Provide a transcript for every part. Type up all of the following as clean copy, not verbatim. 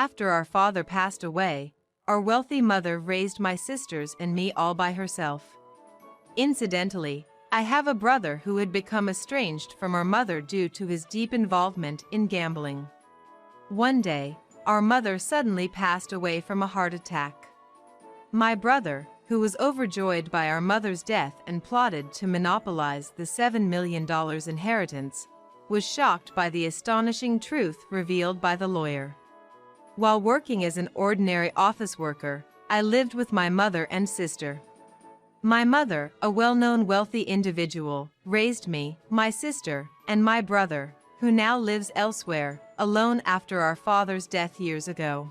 After our father passed away, our wealthy mother raised my sisters and me all by herself. Incidentally, I have a brother who had become estranged from our mother due to his deep involvement in gambling. One day, our mother suddenly passed away from a heart attack. My brother, who was overjoyed by our mother's death and plotted to monopolize the $7 million inheritance, was shocked by the astonishing truth revealed by the lawyer. While working as an ordinary office worker, I lived with my mother and sister. My mother, a well-known wealthy individual, raised me, my sister, and my brother, who now lives elsewhere, alone after our father's death years ago.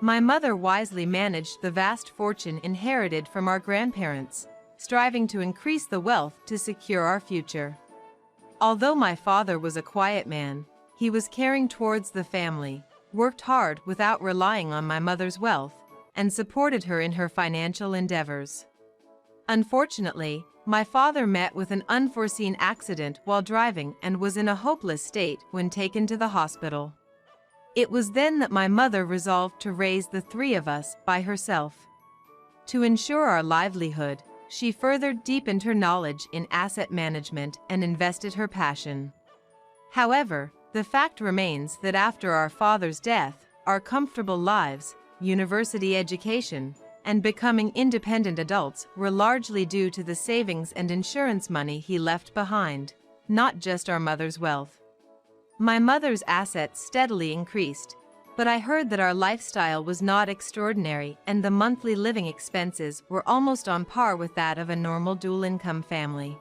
My mother wisely managed the vast fortune inherited from our grandparents, striving to increase the wealth to secure our future. Although my father was a quiet man, he was caring towards the family, worked hard without relying on my mother's wealth, and supported her in her financial endeavors. Unfortunately, my father met with an unforeseen accident while driving and was in a hopeless state when taken to the hospital. It was then that my mother resolved to raise the three of us by herself. To ensure our livelihood, she further deepened her knowledge in asset management and invested her passion. However, the fact remains that after our father's death, our comfortable lives, university education, and becoming independent adults were largely due to the savings and insurance money he left behind, not just our mother's wealth. My mother's assets steadily increased, but I heard that our lifestyle was not extraordinary and the monthly living expenses were almost on par with that of a normal dual-income family.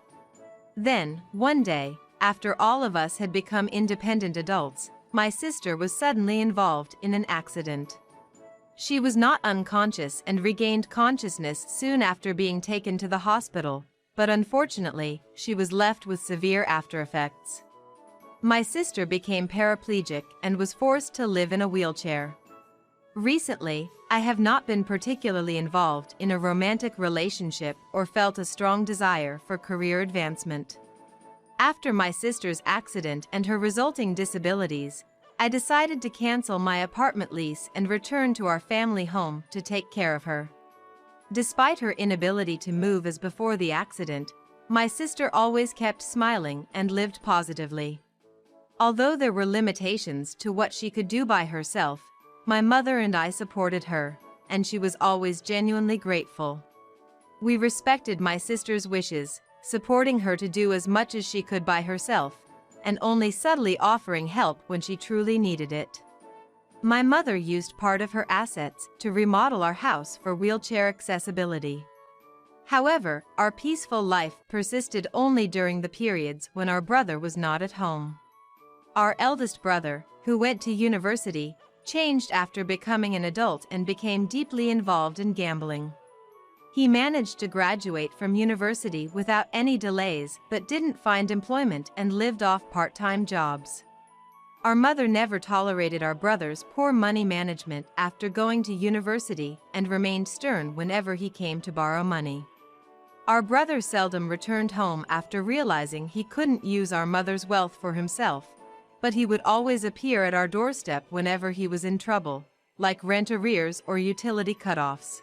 Then, one day, after all of us had become independent adults, my sister was suddenly involved in an accident. She was not unconscious and regained consciousness soon after being taken to the hospital, but unfortunately, she was left with severe aftereffects. My sister became paraplegic and was forced to live in a wheelchair. Recently, I have not been particularly involved in a romantic relationship or felt a strong desire for career advancement. After my sister's accident and her resulting disabilities, I decided to cancel my apartment lease and return to our family home to take care of her. Despite her inability to move as before the accident, my sister always kept smiling and lived positively. Although there were limitations to what she could do by herself, my mother and I supported her, and she was always genuinely grateful. We respected my sister's wishes, supporting her to do as much as she could by herself, and only subtly offering help when she truly needed it. My mother used part of her assets to remodel our house for wheelchair accessibility. However, our peaceful life persisted only during the periods when our brother was not at home. Our eldest brother, who went to university, changed after becoming an adult and became deeply involved in gambling. He managed to graduate from university without any delays but didn't find employment and lived off part-time jobs. Our mother never tolerated our brother's poor money management after going to university and remained stern whenever he came to borrow money. Our brother seldom returned home after realizing he couldn't use our mother's wealth for himself, but he would always appear at our doorstep whenever he was in trouble, like rent arrears or utility cutoffs.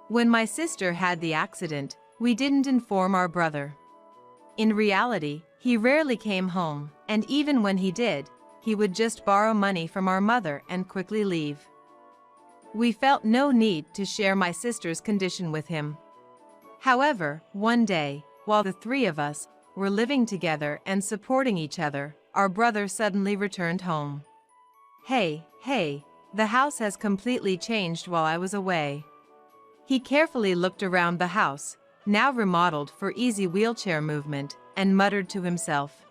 When my sister had the accident, we didn't inform our brother. In reality, he rarely came home, and even when he did, he would just borrow money from our mother and quickly leave. We felt no need to share my sister's condition with him. However, one day, while the three of us were living together and supporting each other, our brother suddenly returned home. Hey, the house has completely changed while I was away. He carefully looked around the house, now remodeled for easy wheelchair movement, and muttered to himself.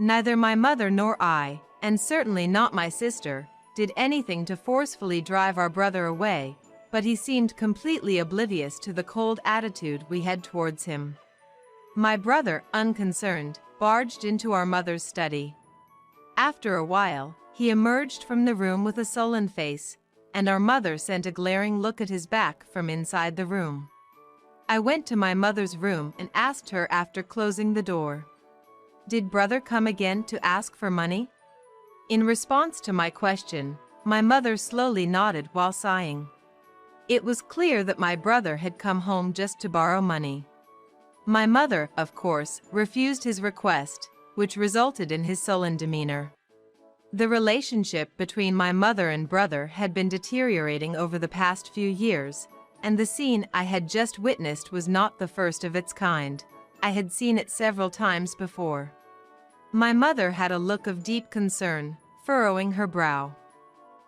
Neither my mother nor I, and certainly not my sister, did anything to forcefully drive our brother away, but he seemed completely oblivious to the cold attitude we had towards him. My brother, unconcerned, barged into our mother's study. After a while, he emerged from the room with a sullen face, and our mother sent a glaring look at his back from inside the room. I went to my mother's room and asked her after closing the door. Did brother come again to ask for money? In response to my question, My mother slowly nodded while sighing. It was clear that my brother had come home just to borrow money. My mother, of course, refused his request, which resulted in his sullen demeanor. The relationship between my mother and brother had been deteriorating over the past few years, and the scene I had just witnessed was not the first of its kind. I had seen it several times before. My mother had a look of deep concern, furrowing her brow.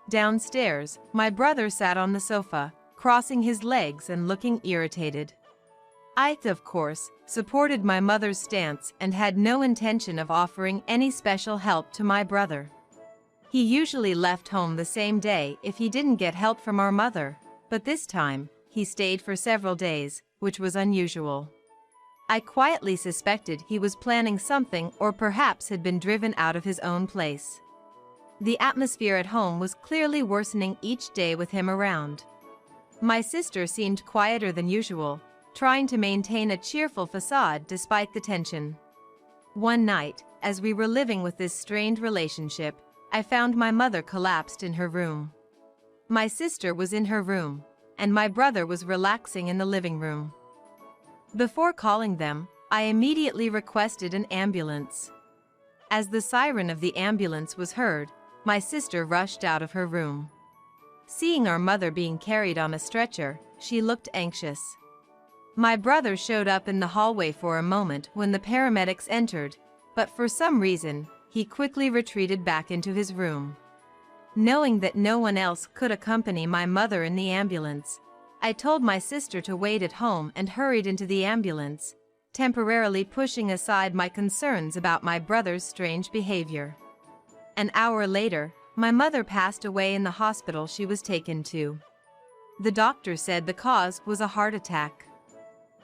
Downstairs, my brother sat on the sofa, crossing his legs and looking irritated. I, of course, supported my mother's stance and had no intention of offering any special help to my brother. He usually left home the same day if he didn't get help from our mother, but this time, he stayed for several days, which was unusual. I quietly suspected he was planning something or perhaps had been driven out of his own place. The atmosphere at home was clearly worsening each day with him around. My sister seemed quieter than usual, trying to maintain a cheerful facade despite the tension. One night, as we were living with this strained relationship, I found my mother collapsed in her room. My sister was in her room, and my brother was relaxing in the living room. Before calling them, I immediately requested an ambulance. As the siren of the ambulance was heard, my sister rushed out of her room. Seeing our mother being carried on a stretcher, she looked anxious. My brother showed up in the hallway for a moment when the paramedics entered, but for some reason, he quickly retreated back into his room. Knowing that no one else could accompany my mother in the ambulance, I told my sister to wait at home and hurried into the ambulance, temporarily pushing aside my concerns about my brother's strange behavior. An hour later, my mother passed away in the hospital she was taken to. The doctor said the cause was a heart attack.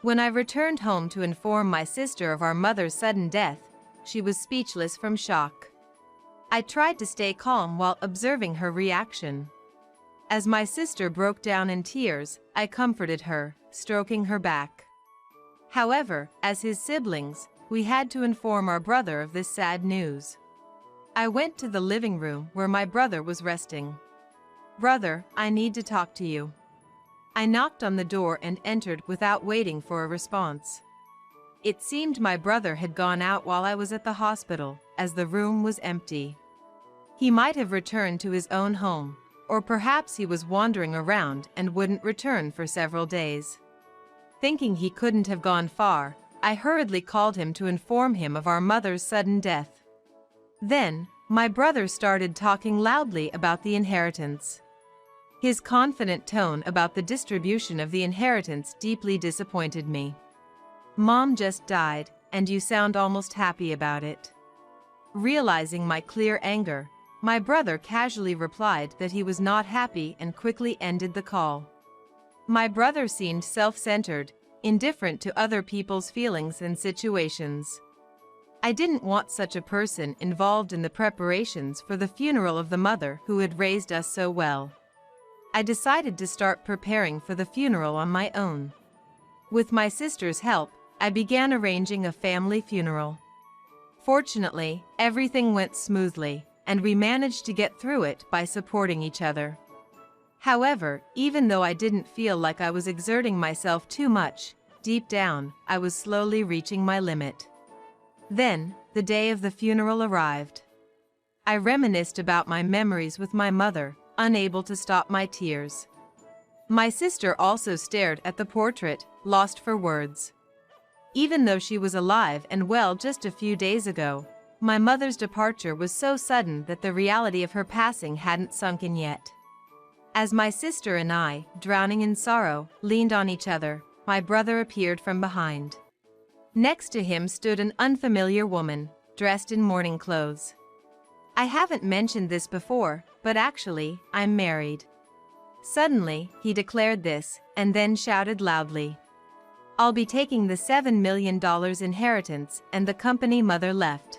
When I returned home to inform my sister of our mother's sudden death, she was speechless from shock. I tried to stay calm while observing her reaction. As my sister broke down in tears, I comforted her, stroking her back. However, as his siblings, we had to inform our brother of this sad news. I went to the living room where my brother was resting. "Brother, I need to talk to you." I knocked on the door and entered without waiting for a response. It seemed my brother had gone out while I was at the hospital, as the room was empty. He might have returned to his own home, or perhaps he was wandering around and wouldn't return for several days. Thinking he couldn't have gone far, I hurriedly called him to inform him of our mother's sudden death. Then, my brother started talking loudly about the inheritance. His confident tone about the distribution of the inheritance deeply disappointed me. "Mom just died, and you sound almost happy about it." Realizing my clear anger, my brother casually replied that he was not happy and quickly ended the call. My brother seemed self-centered, indifferent to other people's feelings and situations. I didn't want such a person involved in the preparations for the funeral of the mother who had raised us so well. I decided to start preparing for the funeral on my own. With my sister's help, I began arranging a family funeral. Fortunately, everything went smoothly, and we managed to get through it by supporting each other. However, even though I didn't feel like I was exerting myself too much, deep down, I was slowly reaching my limit. Then, the day of the funeral arrived. I reminisced about my memories with my mother, unable to stop my tears. My sister also stared at the portrait, lost for words. Even though she was alive and well just a few days ago, my mother's departure was so sudden that the reality of her passing hadn't sunk in yet. As my sister and I, drowning in sorrow, leaned on each other, my brother appeared from behind. Next to him stood an unfamiliar woman, dressed in mourning clothes. I haven't mentioned this before, but actually, I'm married. Suddenly, he declared this, and then shouted loudly, "I'll be taking the $7 million inheritance and the company mother left.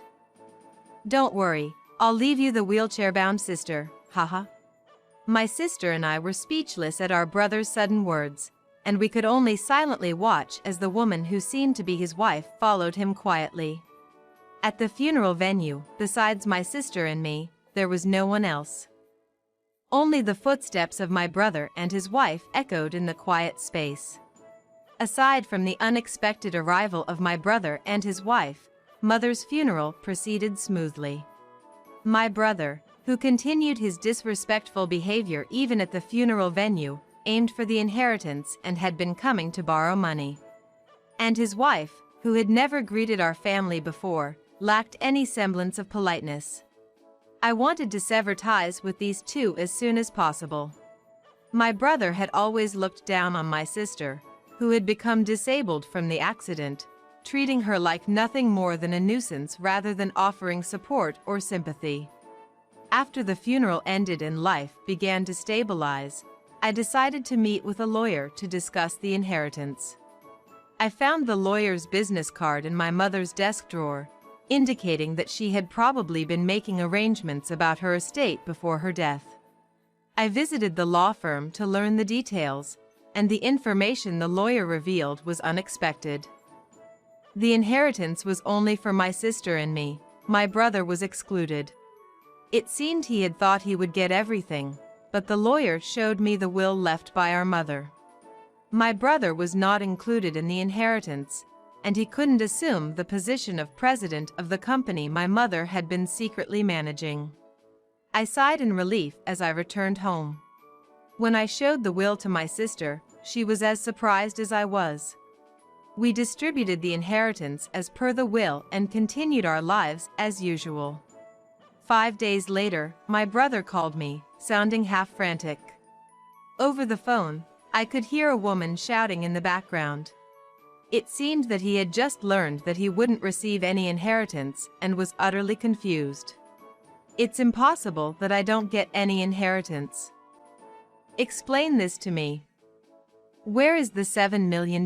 Don't worry, I'll leave you the wheelchair-bound sister, haha." My sister and I were speechless at our brother's sudden words, and we could only silently watch as the woman who seemed to be his wife followed him quietly. At the funeral venue, besides my sister and me, there was no one else. Only the footsteps of my brother and his wife echoed in the quiet space. Aside from the unexpected arrival of my brother and his wife, Mother's funeral proceeded smoothly. My brother, who continued his disrespectful behavior even at the funeral venue, aimed for the inheritance and had been coming to borrow money. And his wife, who had never greeted our family before, lacked any semblance of politeness. I wanted to sever ties with these two as soon as possible. My brother had always looked down on my sister, who had become disabled from the accident, treating her like nothing more than a nuisance rather than offering support or sympathy. After the funeral ended and life began to stabilize, I decided to meet with a lawyer to discuss the inheritance. I found the lawyer's business card in my mother's desk drawer, indicating that she had probably been making arrangements about her estate before her death. I visited the law firm to learn the details, and the information the lawyer revealed was unexpected. The inheritance was only for my sister and me. My brother was excluded. It seemed he had thought he would get everything, but the lawyer showed me the will left by our mother. My brother was not included in the inheritance, and he couldn't assume the position of president of the company my mother had been secretly managing. I sighed in relief as I returned home. When I showed the will to my sister, she was as surprised as I was. We distributed the inheritance as per the will and continued our lives as usual. 5 days later, my brother called me, sounding half frantic. Over the phone, I could hear a woman shouting in the background. It seemed that he had just learned that he wouldn't receive any inheritance and was utterly confused. "It's impossible that I don't get any inheritance. Explain this to me. Where is the $7 million?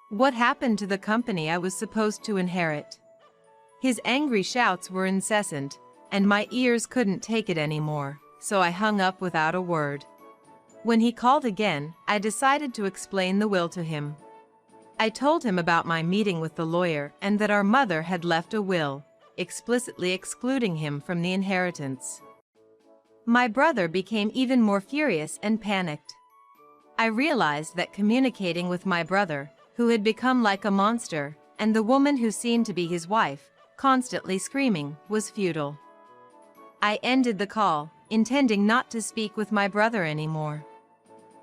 What happened to the company I was supposed to inherit?" His angry shouts were incessant, and my ears couldn't take it anymore, so I hung up without a word. When he called again, I decided to explain the will to him. I told him about my meeting with the lawyer and that our mother had left a will, explicitly excluding him from the inheritance. My brother became even more furious and panicked. I realized that communicating with my brother, who had become like a monster, and the woman who seemed to be his wife, constantly screaming, was futile. I ended the call, intending not to speak with my brother anymore.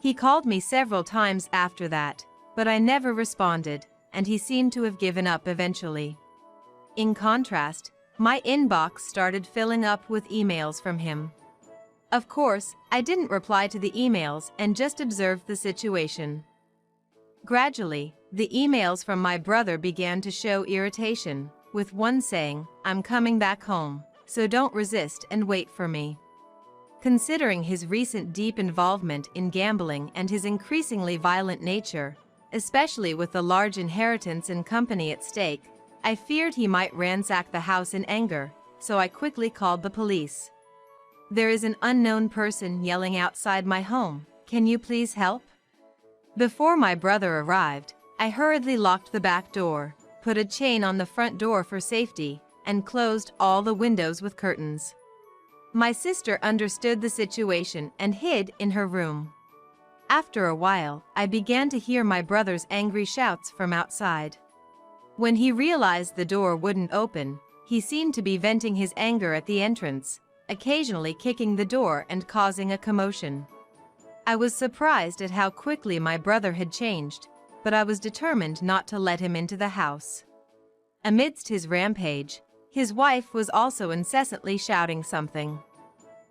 He called me several times after that, but I never responded, and he seemed to have given up eventually. In contrast, my inbox started filling up with emails from him. Of course, I didn't reply to the emails and just observed the situation. Gradually, the emails from my brother began to show irritation, with one saying, "I'm coming back home, so don't resist and wait for me." Considering his recent deep involvement in gambling and his increasingly violent nature, especially with the large inheritance and company at stake, I feared he might ransack the house in anger, so I quickly called the police. "There is an unknown person yelling outside my home. Can you please help?" Before my brother arrived, I hurriedly locked the back door, put a chain on the front door for safety, and closed all the windows with curtains. My sister understood the situation and hid in her room. After a while, I began to hear my brother's angry shouts from outside. When he realized the door wouldn't open, he seemed to be venting his anger at the entrance, occasionally kicking the door and causing a commotion. I was surprised at how quickly my brother had changed, but I was determined not to let him into the house. Amidst his rampage, his wife was also incessantly shouting something.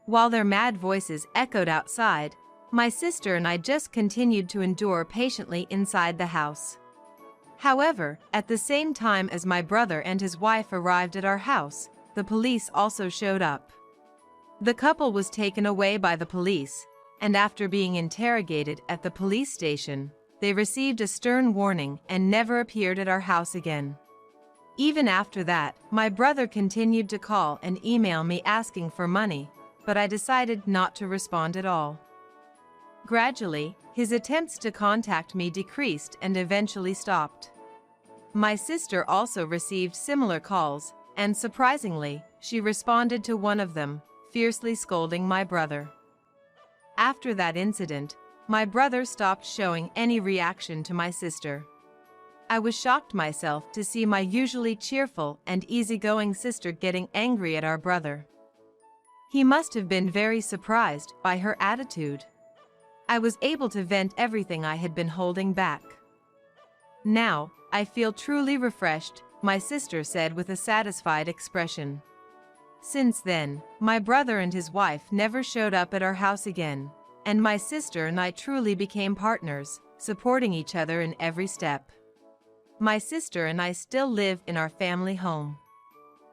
While their mad voices echoed outside, my sister and I just continued to endure patiently inside the house. However, at the same time as my brother and his wife arrived at our house, the police also showed up. The couple was taken away by the police, and after being interrogated at the police station, they received a stern warning and never appeared at our house again. Even after that, my brother continued to call and email me asking for money, but I decided not to respond at all. Gradually, his attempts to contact me decreased and eventually stopped. My sister also received similar calls, and surprisingly, she responded to one of them, fiercely scolding my brother. After that incident, my brother stopped showing any reaction to my sister. I was shocked myself to see my usually cheerful and easygoing sister getting angry at our brother. He must have been very surprised by her attitude. I was able to vent everything I had been holding back. "Now, I feel truly refreshed," my sister said with a satisfied expression. Since then, my brother and his wife never showed up at our house again, and my sister and I truly became partners, supporting each other in every step. My sister and I still live in our family home.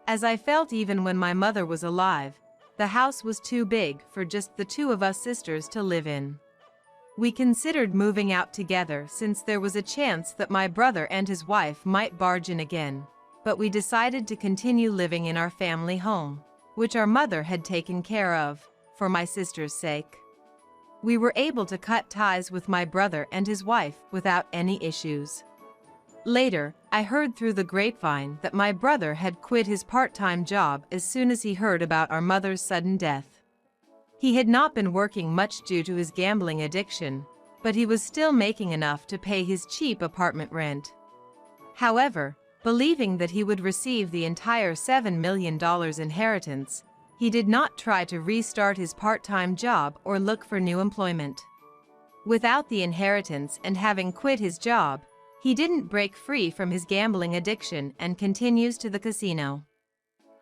As I felt even when my mother was alive, the house was too big for just the two of us sisters to live in. We considered moving out together since there was a chance that my brother and his wife might barge in again, but we decided to continue living in our family home, which our mother had taken care of, for my sister's sake. We were able to cut ties with my brother and his wife without any issues. Later, I heard through the grapevine that my brother had quit his part-time job as soon as he heard about our mother's sudden death. He had not been working much due to his gambling addiction, but he was still making enough to pay his cheap apartment rent. However, believing that he would receive the entire $7 million inheritance, he did not try to restart his part-time job or look for new employment. Without the inheritance and having quit his job, he didn't break free from his gambling addiction and continues to the casino.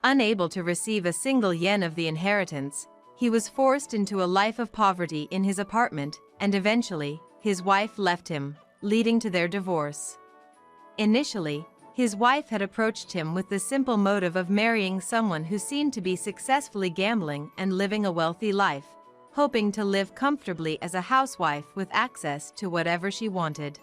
Unable to receive a single yen of the inheritance, he was forced into a life of poverty in his apartment, and eventually, his wife left him, leading to their divorce. Initially, his wife had approached him with the simple motive of marrying someone who seemed to be successfully gambling and living a wealthy life, hoping to live comfortably as a housewife with access to whatever she wanted.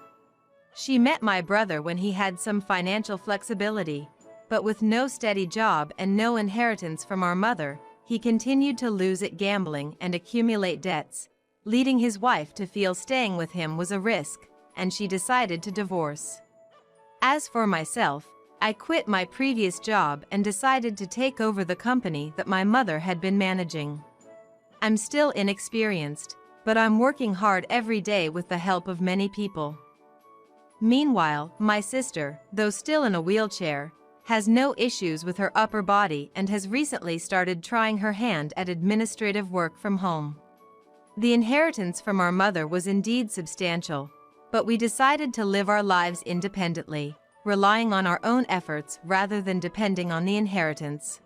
She met my brother when he had some financial flexibility, but with no steady job and no inheritance from our mother, he continued to lose at gambling and accumulate debts, leading his wife to feel staying with him was a risk, and she decided to divorce. As for myself, I quit my previous job and decided to take over the company that my mother had been managing. I'm still inexperienced, but I'm working hard every day with the help of many people. Meanwhile, my sister, though still in a wheelchair, has no issues with her upper body and has recently started trying her hand at administrative work from home. The inheritance from our mother was indeed substantial, but we decided to live our lives independently, relying on our own efforts rather than depending on the inheritance.